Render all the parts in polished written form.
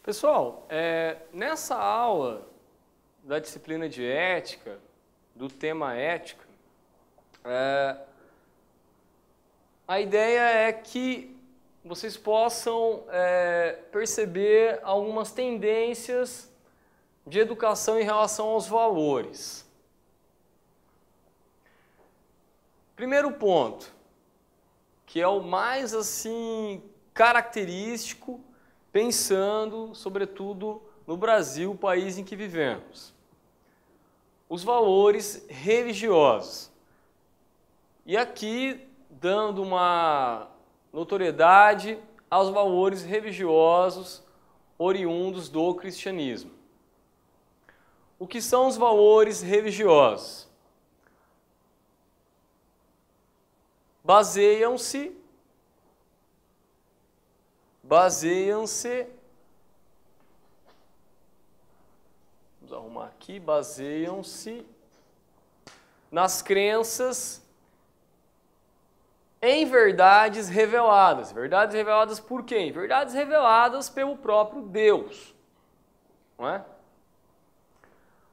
Pessoal, nessa aula da disciplina de ética, do tema ética, a ideia é que vocês possam perceber algumas tendências de educação em relação aos valores. Primeiro ponto, que é o mais assim característico, pensando, sobretudo, no Brasil, o país em que vivemos. Os valores religiosos. E aqui, dando uma notoriedade aos valores religiosos oriundos do cristianismo. O que são os valores religiosos? Baseiam-se, vamos arrumar aqui, baseiam-se nas crenças em verdades reveladas. Verdades reveladas por quem? Verdades reveladas pelo próprio Deus, não é?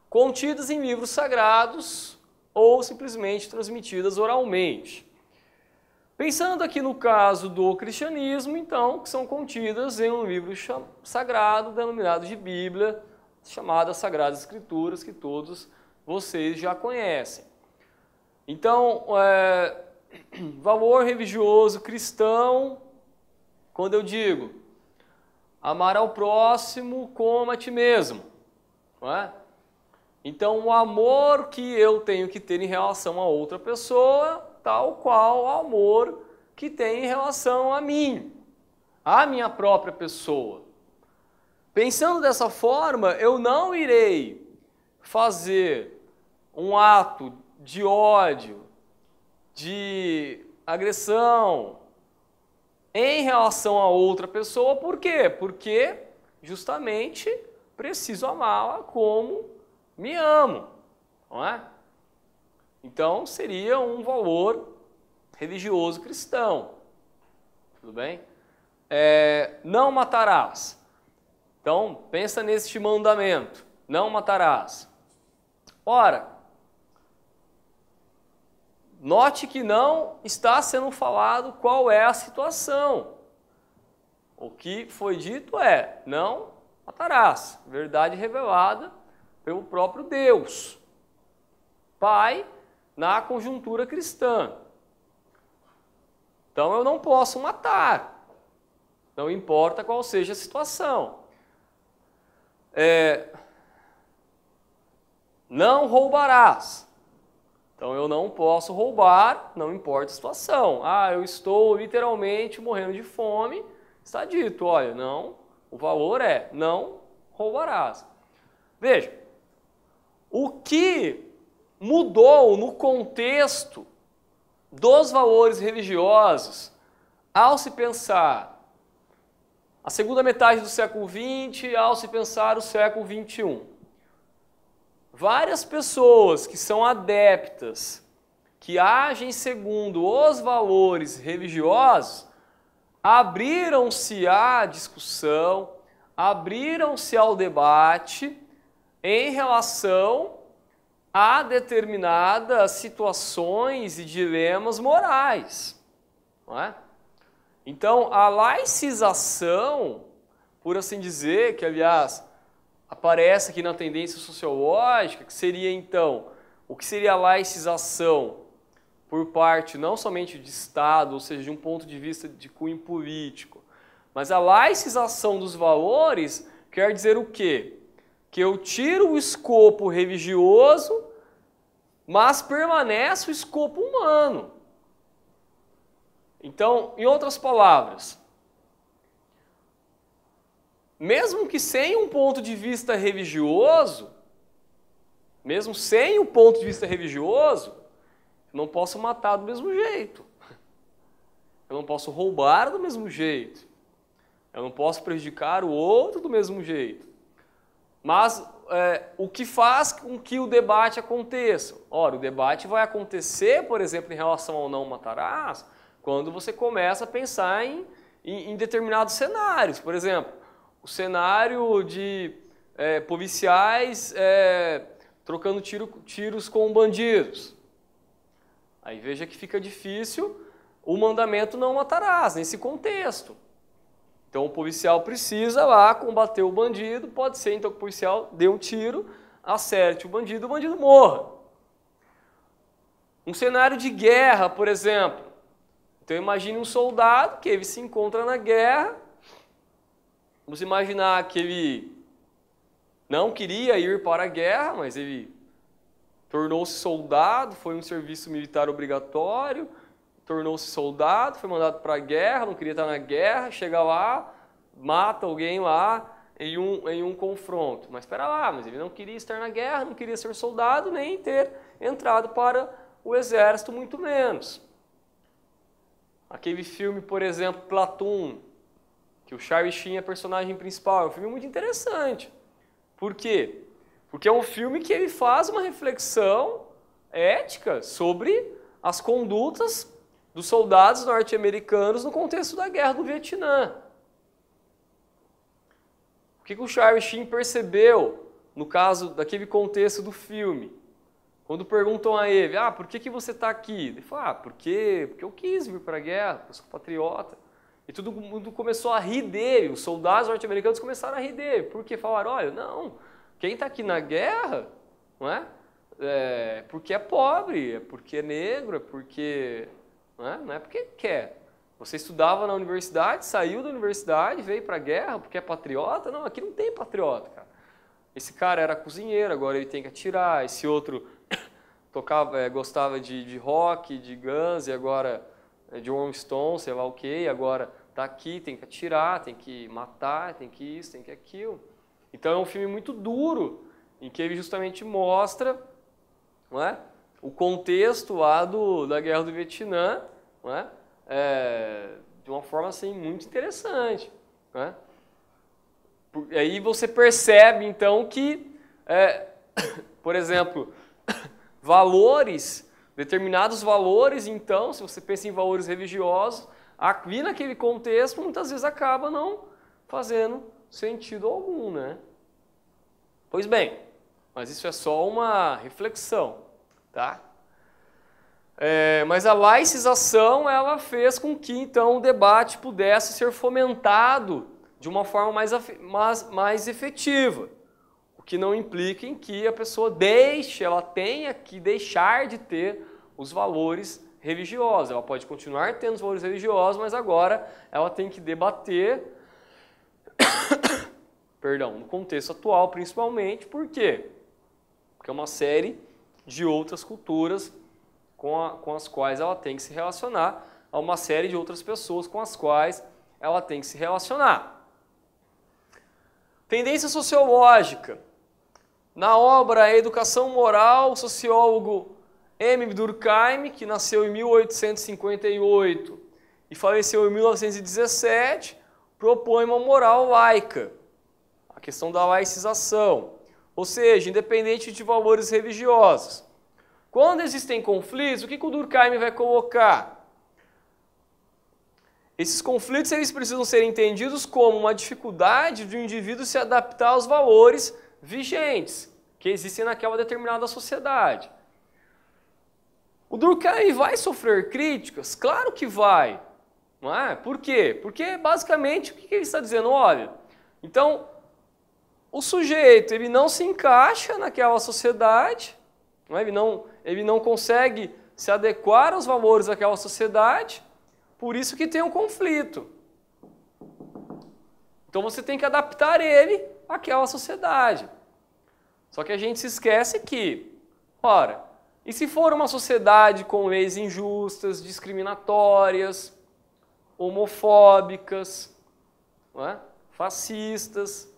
Contidas em livros sagrados ou simplesmente transmitidas oralmente. Pensando aqui no caso do cristianismo, então, que são contidas em um livro sagrado, denominado de Bíblia, chamada Sagradas Escrituras, que todos vocês já conhecem. Então, valor religioso cristão, quando eu digo amar ao próximo como a ti mesmo, não é? Então, o amor que eu tenho que ter em relação a outra pessoa, tal qual o amor que tem em relação a mim, a minha própria pessoa. Pensando dessa forma, eu não irei fazer um ato de ódio, de agressão em relação a outra pessoa. Por quê? Porque justamente preciso amá-la como me amo, não é? Então, seria um valor religioso cristão. Tudo bem? Não matarás. Então, pensa neste mandamento. Não matarás. Ora, note que não está sendo falado qual é a situação. O que foi dito é, não matarás. Verdade revelada pelo próprio Deus, Pai, na conjuntura cristã. Então eu não posso matar, não importa qual seja a situação. Não roubarás. Então eu não posso roubar, não importa a situação. Eu estou literalmente morrendo de fome, está dito, olha, não, o valor é não roubarás. Veja, o que mudou no contexto dos valores religiosos ao se pensar a segunda metade do século XX, ao se pensar o século XXI. Várias pessoas que são adeptas, que agem segundo os valores religiosos, abriram-se à discussão, abriram-se ao debate em relação a determinadas situações e dilemas morais, não é? Então, a laicização, por assim dizer, que aliás aparece aqui na tendência sociológica, que seria então, o que seria a laicização por parte não somente de Estado, ou seja, de um ponto de vista de cunho político, mas a laicização dos valores quer dizer o quê? Que eu tiro o escopo religioso, mas permanece o escopo humano. Então, em outras palavras, mesmo que sem um ponto de vista religioso, eu não posso matar do mesmo jeito. Eu não posso roubar do mesmo jeito. Eu não posso prejudicar o outro do mesmo jeito. Mas o que faz com que o debate aconteça? Ora, o debate vai acontecer, por exemplo, em relação ao não matarás, quando você começa a pensar em determinados cenários. Por exemplo, o cenário de policiais trocando tiros com bandidos. Aí veja que fica difícil o mandamento não matarás, nesse contexto. Então o policial precisa lá combater o bandido, pode ser então que o policial dê um tiro, acerte o bandido morra. Um cenário de guerra, por exemplo. Então imagine um soldado que ele se encontra na guerra, vamos imaginar que ele não queria ir para a guerra, mas ele tornou-se soldado, foi um serviço militar obrigatório, tornou-se soldado, foi mandado para a guerra, não queria estar na guerra, chega lá, mata alguém lá em um confronto. Mas espera lá, mas ele não queria estar na guerra, não queria ser soldado, nem ter entrado para o exército, muito menos. Aquele filme, por exemplo, Platoon, que o Charlie Sheen é personagem principal, é um filme muito interessante. Por quê? Porque é um filme que ele faz uma reflexão ética sobre as condutas dos soldados norte-americanos no contexto da Guerra do Vietnã. O que o Charlie Sheen percebeu no caso daquele contexto do filme? Quando perguntam a ele, por que você está aqui? Ele fala, porque eu quis vir para a guerra, porque eu sou patriota. E todo mundo começou a rir dele, os soldados norte-americanos começaram a rir dele, porque falaram, olha, não, quem está aqui na guerra, não é porque é pobre, é porque é negro, é porque... Não é porque quer. Você estudava na universidade, saiu da universidade, veio para a guerra porque é patriota? Não, aqui não tem patriota, cara. Esse cara era cozinheiro, agora ele tem que atirar. Esse outro gostava de rock, de Guns, e agora de Rolling Stones, sei lá o quê, agora está aqui, tem que atirar, tem que matar, tem que isso, tem que aquilo. Então é um filme muito duro, em que ele justamente mostra, não é, o contexto lá da Guerra do Vietnã, não é, de uma forma assim, muito interessante. Não é? Aí você percebe, então, que, por exemplo, determinados valores, então, se você pensa em valores religiosos, aqui naquele contexto, muitas vezes acaba não fazendo sentido algum, né? Pois bem, mas isso é só uma reflexão, tá? Mas a laicização, ela fez com que, então, o debate pudesse ser fomentado de uma forma mais efetiva, o que não implica em que a pessoa ela tenha que deixar de ter os valores religiosos. Ela pode continuar tendo os valores religiosos, mas agora ela tem que debater, no contexto atual principalmente, por quê? Porque é uma série de outras culturas com as quais ela tem que se relacionar, a uma série de outras pessoas com as quais ela tem que se relacionar. Tendência sociológica. Na obra A Educação Moral, o sociólogo M. Durkheim, que nasceu em 1858 e faleceu em 1917, propõe uma moral laica, a questão da laicização, ou seja, independente de valores religiosos. Quando existem conflitos, o que o Durkheim vai colocar? Esses conflitos eles precisam ser entendidos como uma dificuldade do indivíduo se adaptar aos valores vigentes que existem naquela determinada sociedade. O Durkheim vai sofrer críticas? Claro que vai. Não é? Por quê? Porque basicamente o que ele está dizendo? Olha, então o sujeito ele não se encaixa naquela sociedade, não é? Ele não consegue se adequar aos valores daquela sociedade, por isso que tem um conflito. Então você tem que adaptar ele àquela sociedade. Só que a gente se esquece que, ora, e se for uma sociedade com leis injustas, discriminatórias, homofóbicas, não é? Fascistas?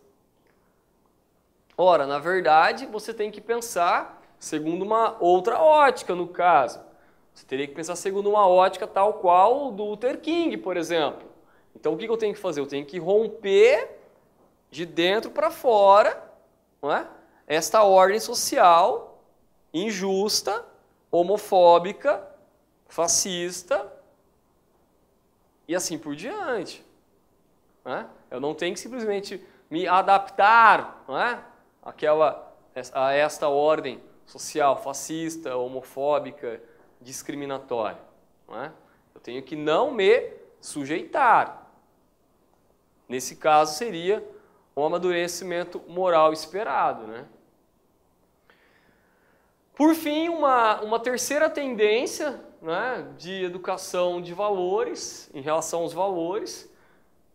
Ora, na verdade, você tem que pensar segundo uma outra ótica, no caso. Você teria que pensar segundo uma ótica tal qual o do Luther King, por exemplo. Então, o que eu tenho que fazer? Eu tenho que romper de dentro para fora não é? Esta ordem social injusta, homofóbica, fascista e assim por diante. Não é? Eu não tenho que simplesmente me adaptar, não é? A esta ordem social fascista, homofóbica, discriminatória. Não é? Eu tenho que não me sujeitar. Nesse caso seria um amadurecimento moral esperado, né? Por fim, uma terceira tendência, né, de educação de valores, em relação aos valores,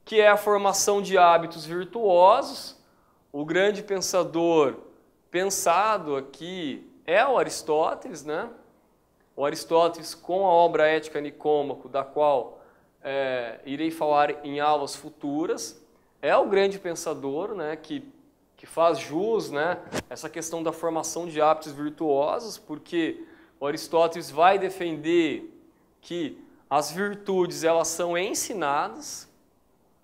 que é a formação de hábitos virtuosos. O grande pensador pensado aqui é o Aristóteles, né? O Aristóteles, com a obra Ética Nicômaco, da qual irei falar em aulas futuras, é o grande pensador, né, que faz jus, né, essa questão da formação de hábitos virtuosos, porque o Aristóteles vai defender que as virtudes elas são ensinadas.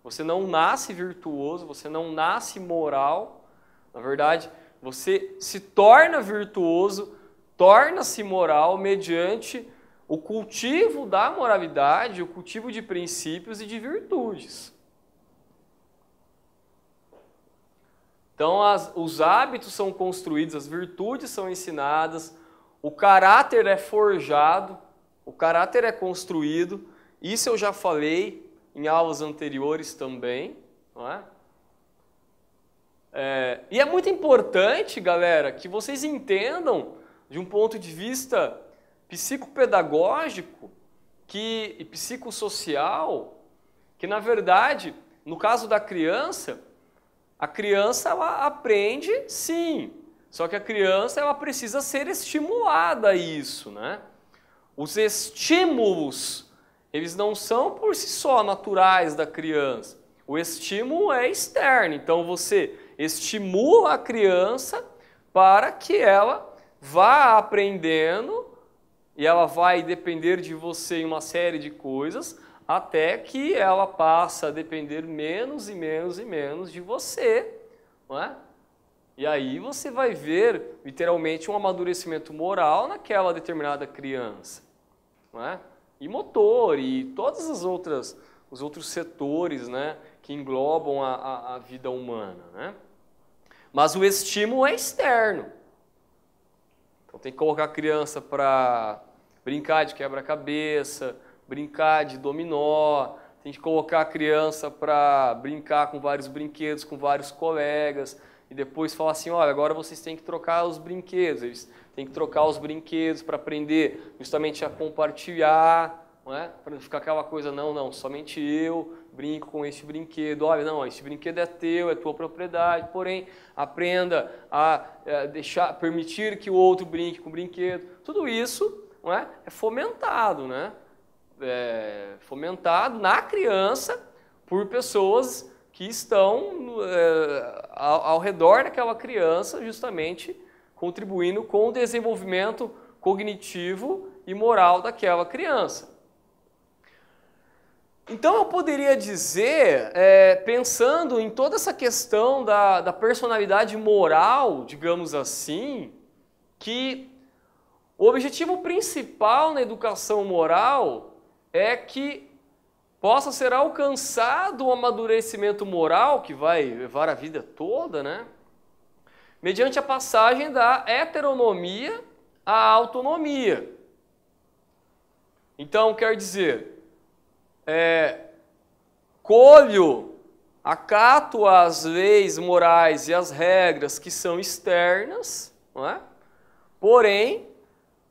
Você não nasce virtuoso, você não nasce moral. Na verdade, você se torna virtuoso, torna-se moral mediante o cultivo da moralidade, o cultivo de princípios e de virtudes. Então, os hábitos são construídos, as virtudes são ensinadas, o caráter é forjado, o caráter é construído. Isso eu já falei em aulas anteriores também, não é? E é muito importante, galera, que vocês entendam, de um ponto de vista psicopedagógico e psicossocial, que, na verdade, no caso da criança, a criança ela aprende, sim, só que a criança ela precisa ser estimulada a isso, né? Os estímulos, eles não são por si só naturais da criança. O estímulo é externo, então você estimula a criança para que ela vá aprendendo e ela vai depender de você em uma série de coisas, até que ela passa a depender menos e menos e menos de você, não é? E aí você vai ver, literalmente, um amadurecimento moral naquela determinada criança, não é? E motor, e todos os outros setores, né, que englobam a vida humana, né? Mas o estímulo é externo. Então tem que colocar a criança para brincar de quebra-cabeça, brincar de dominó, tem que colocar a criança para brincar com vários brinquedos, com vários colegas, e depois falar assim, olha, agora vocês têm que trocar os brinquedos, eles têm que trocar os brinquedos para aprender justamente a compartilhar, não é? Para não ficar aquela coisa, não, somente eu brinco com este brinquedo, olha, não, este brinquedo é teu, é tua propriedade, porém, aprenda a permitir que o outro brinque com o brinquedo. Tudo isso, não é fomentado, né? Fomentado na criança por pessoas que estão ao redor daquela criança, justamente contribuindo com o desenvolvimento cognitivo e moral daquela criança. Então eu poderia dizer, pensando em toda essa questão da personalidade moral, digamos assim, que o objetivo principal na educação moral é que possa ser alcançado o amadurecimento moral, que vai levar a vida toda, né? Mediante a passagem da heteronomia à autonomia. Então, quer dizer, acato as leis morais e as regras que são externas, não é? Porém,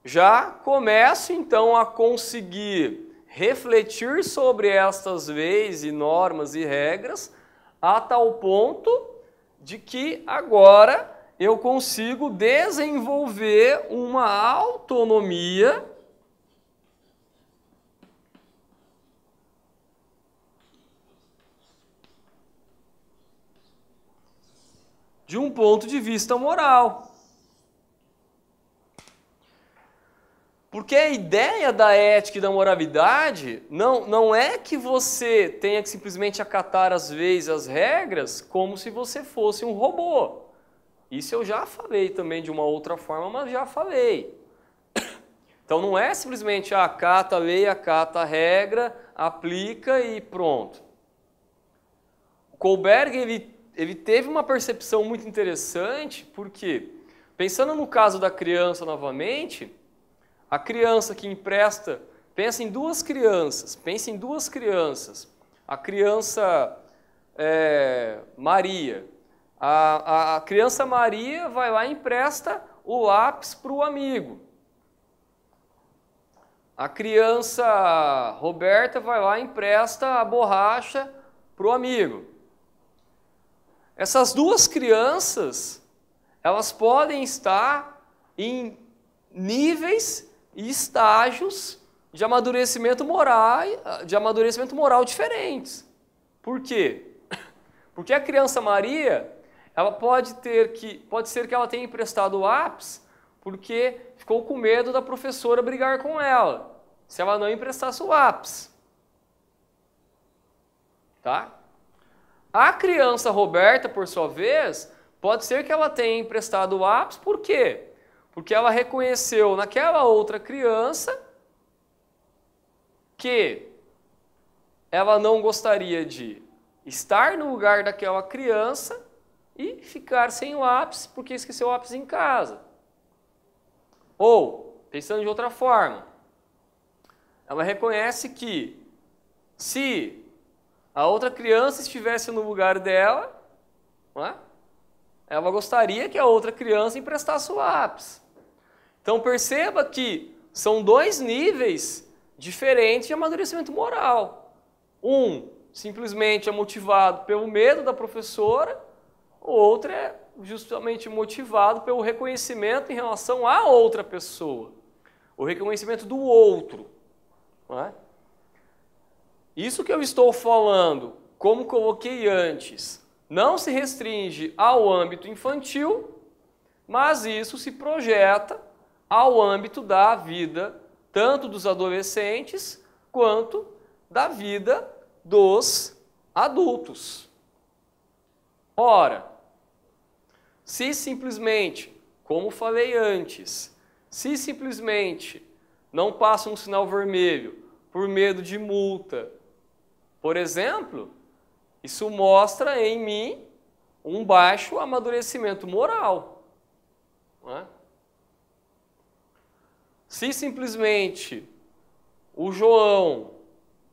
já começo então a conseguir refletir sobre estas leis e normas e regras a tal ponto de que agora eu consigo desenvolver uma autonomia de um ponto de vista moral. Porque a ideia da ética e da moralidade não é que você tenha que simplesmente acatar as leis e as regras como se você fosse um robô. Isso eu já falei também de uma outra forma, mas já falei. Então não é simplesmente acata a lei, acata a regra, aplica e pronto. O Kohlberg ele teve uma percepção muito interessante, porque, pensando no caso da criança novamente, a criança que empresta, pensa em duas crianças, a criança Maria. A criança Maria vai lá e empresta o lápis para o amigo. A criança Roberta vai lá e empresta a borracha para o amigo. Essas duas crianças, elas podem estar em níveis e estágios de amadurecimento moral diferentes. Por quê? Porque a criança Maria, ela pode ser que ela tenha emprestado o lápis porque ficou com medo da professora brigar com ela, se ela não emprestasse o lápis. Tá? A criança Roberta, por sua vez, pode ser que ela tenha emprestado o lápis, por quê? Porque ela reconheceu naquela outra criança que ela não gostaria de estar no lugar daquela criança e ficar sem o lápis porque esqueceu o lápis em casa. Ou, pensando de outra forma, ela reconhece que se a outra criança estivesse no lugar dela, não é? Ela gostaria que a outra criança emprestasse o lápis. Então perceba que são dois níveis diferentes de amadurecimento moral. Um simplesmente é motivado pelo medo da professora, o outro é justamente motivado pelo reconhecimento em relação à outra pessoa, o reconhecimento do outro. Não é? Isso que eu estou falando, como coloquei antes, não se restringe ao âmbito infantil, mas isso se projeta ao âmbito da vida, tanto dos adolescentes quanto da vida dos adultos. Ora, se simplesmente, como falei antes, se simplesmente não passa um sinal vermelho por medo de multa, por exemplo, isso mostra em mim um baixo amadurecimento moral. Não é? Se simplesmente o João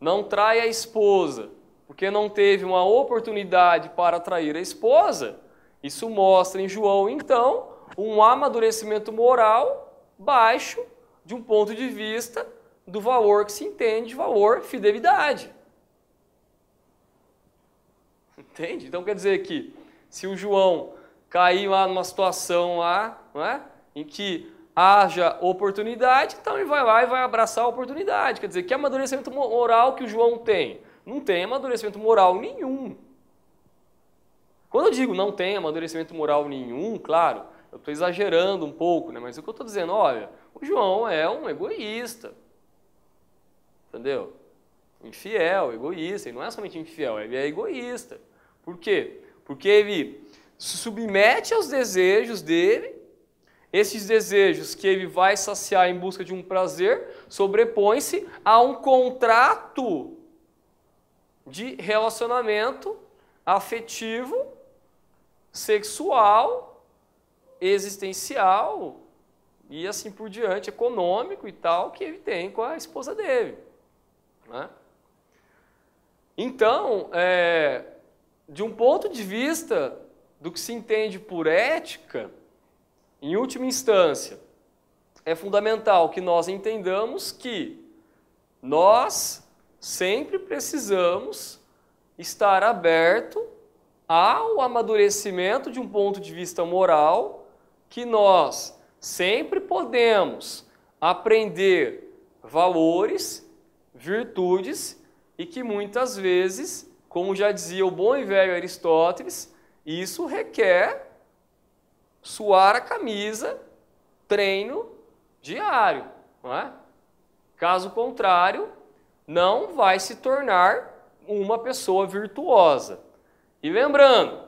não trai a esposa porque não teve uma oportunidade para trair a esposa, isso mostra em João, então, um amadurecimento moral baixo de um ponto de vista do valor que se entende de valor fidelidade. Entende? Então quer dizer que se o João cair lá numa situação lá, não é? Em que haja oportunidade, então ele vai lá e vai abraçar a oportunidade. Quer dizer, que amadurecimento moral que o João tem? Não tem amadurecimento moral nenhum. Quando eu digo não tem amadurecimento moral nenhum, claro, eu estou exagerando um pouco, né? Mas o que eu estou dizendo, olha, o João é um egoísta. Entendeu? Infiel, egoísta. Ele não é somente infiel, ele é egoísta. Por quê? Porque ele se submete aos desejos dele. Esses desejos que ele vai saciar em busca de um prazer sobrepõe-se a um contrato de relacionamento afetivo, sexual, existencial e assim por diante, econômico e tal, que ele tem com a esposa dele. Né? Então, de um ponto de vista do que se entende por ética, em última instância, é fundamental que nós entendamos que nós sempre precisamos estar aberto ao amadurecimento de um ponto de vista moral, que nós sempre podemos aprender valores, virtudes e que muitas vezes, como já dizia o bom e velho Aristóteles, isso requer suar a camisa, treino diário, não é? Caso contrário, não vai se tornar uma pessoa virtuosa. E lembrando,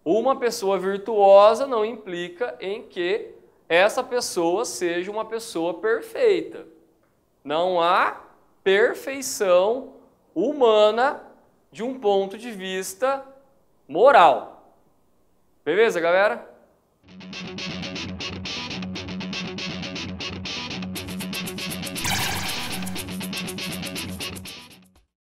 uma pessoa virtuosa não implica em que essa pessoa seja uma pessoa perfeita. Não há perfeição humana de um ponto de vista moral. Beleza, galera?